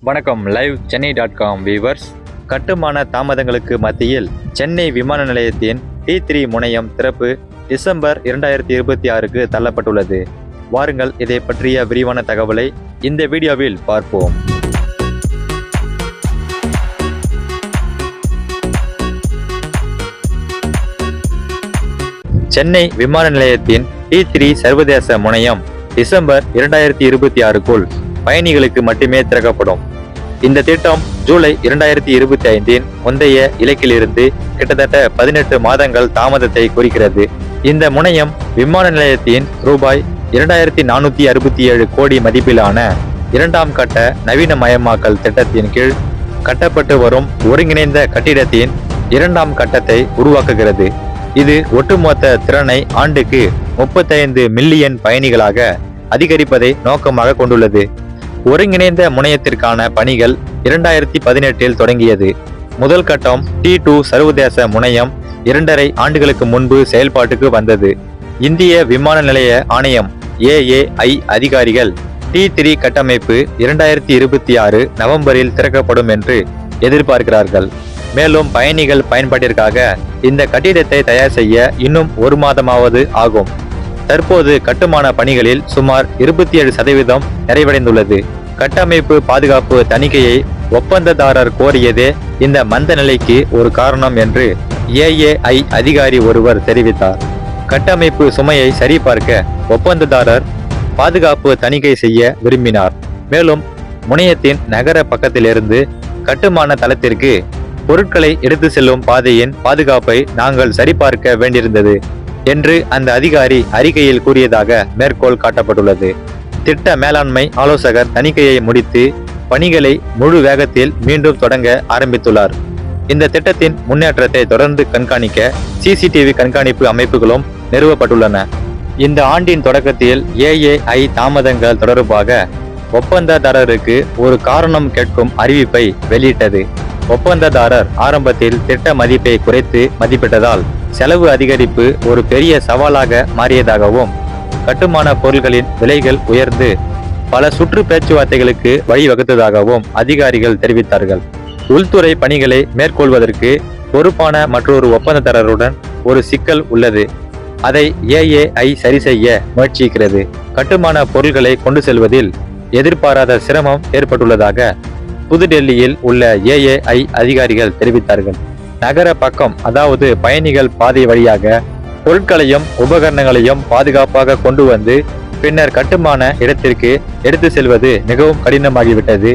வணக்கம். லைவ் சென்னை.com வியூவர்ஸ். கட்டுமான தாமதங்களுக்கு மத்தியில் சென்னை விமான நிலையத்தின் T3 முனையம் திறப்பு டிசம்பர் 2026க்கு தள்ளப்பட்டுள்ளது. வாருங்கள், இதை பற்றிய விரிவான தகவலை இந்த வீடியோவில் பார்ப்போம். சென்னை விமான நிலையத்தின் T3 சர்வதேச முனையம் டிசம்பர் 2026க்குள் பயணிகளுக்கு மட்டுமே திறக்கப்படும். இந்த திட்டம் ஜூலை 2025இன் முந்தைய இலக்கிலிருந்து கிட்டத்தட்ட 18 மாதங்கள் தாமதத்தை குறிக்கிறது. இந்த முனையம் விமான நிலையத்தின் ரூபாய் 2467 கோடி மதிப்பிலான இரண்டாம் கட்ட நவீனமயமாக்கல் திட்டத்தின் கீழ் கட்டப்பட்டு வரும் ஒருங்கிணைந்த கட்டிடத்தின் இரண்டாம் கட்டத்தை உருவாக்குகிறது. இது ஒட்டுமொத்த திறனை ஆண்டுக்கு 35 மில்லியன் பயணிகளாக அதிகரிப்பதை நோக்கமாக கொண்டுள்ளது. ஒருங்கிணைந்த முனையத்திற்கான பணிகள் 2018இல் தொடங்கியது. முதல் கட்டம் T2 சர்வதேச முனையம் 2.5 ஆண்டுகளுக்கு முன்பு செயல்பாட்டுக்கு வந்தது. இந்திய விமான நிலைய ஆணையம் AAI அதிகாரிகள் T3 கட்டமைப்பு 2026 நவம்பரில் திறக்கப்படும் என்று எதிர்பார்க்கிறார்கள். மேலும் பயணிகள் பயன்பாட்டிற்காக இந்த கட்டிடத்தை தயார் செய்ய இன்னும் 1 மாதமாவது ஆகும். தற்போது கட்டுமான பணிகளில் சுமார் 27% நிறைவடைந்துள்ளது. கட்டமைப்பு பாதுகாப்பு தணிக்கையை ஒப்பந்ததாரர் கோரியதே இந்த மந்த நிலைக்கு ஒரு காரணம் என்று AAI அதிகாரி ஒருவர் தெரிவித்தார். கட்டமைப்பு சுமையை சரிபார்க்க ஒப்பந்ததாரர் பாதுகாப்பு தணிக்கை செய்ய விரும்பினார். மேலும் முனையத்தின் நகர பக்கத்திலிருந்து கட்டுமான தளத்திற்கு பொருட்களை எடுத்து செல்லும் பாதையின் பாதுகாப்பை நாங்கள் சரிபார்க்க வேண்டியிருந்தது என்று அந்த அதிகாரி அறிக்கையில் கூறியதாக மேற்கோள் காட்டப்பட்டுள்ளது. திட்ட மேலாண்மை ஆலோசகர் தணிக்கையை முடித்து பணிகளை முழு வேகத்தில் மீண்டும் தொடங்க ஆரம்பித்துள்ளார். இந்த திட்டத்தின் முன்னேற்றத்தை தொடர்ந்து கண்காணிக்க CCTV கண்காணிப்பு அமைப்புகளும் நிறுவப்பட்டுள்ளன. இந்த ஆண்டின் தொடக்கத்தில் AAI தாமதங்கள் தொடர்பாக ஒப்பந்ததாரருக்கு ஒரு காரணம் கேட்கும் அறிவிப்பை வெளியிட்டது. ஒப்பந்ததாரர் ஆரம்பத்தில் திட்ட மதிப்பை குறைத்து மதிப்பிட்டதால் செலவு அதிகரிப்பு ஒரு பெரிய சவாலாக மாறியதாகவும் கட்டுமான பொருட்களின் விலைகள் உயர்ந்து பல சுற்று பேச்சுவார்த்தைகளுக்கு வழிவகுத்ததாகவும் அதிகாரிகள் தெரிவித்தார்கள். உள்துறை பணிகளை மேற்கொள்வதற்கு பொறுப்பான மற்றொரு ஒப்பந்ததாரருடன் ஒரு சிக்கல் உள்ளது. அதை AAI சரி செய்ய முயற்சிக்கிறது. கட்டுமான பொருட்களை கொண்டு செல்வதில் எதிர்பாராத சிரமம் ஏற்பட்டுள்ளதாக புதுடெல்லியில் உள்ள AAI அதிகாரிகள் தெரிவித்தார்கள். நகர பக்கம், அதாவது பயணிகள் பாதை வழியாக பொருட்களையும் உபகரணங்களையும் பாதுகாப்பாக கொண்டு வந்து பின்னர் கட்டுமான இடத்திற்கு எடுத்து செல்வது மிகவும் கடினமாகிவிட்டது.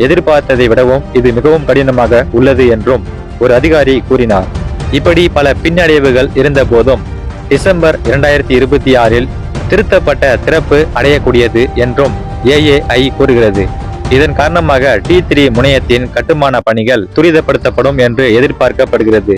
எதிர்பார்த்ததை விடவும் இது மிகவும் கடினமாக உள்ளது என்றும் ஒரு அதிகாரி கூறினார். இப்படி பல பின்னடைவுகள் இருந்த போதும் டிசம்பர் 2026இல் திருத்தப்பட்ட திறப்பு அடையக்கூடியது என்றும் AAI கூறுகிறது. இதன் காரணமாக T3 முனையத்தின் கட்டுமான பணிகள் துரிதப்படுத்தப்படும் என்று எதிர்பார்க்கப்படுகிறது.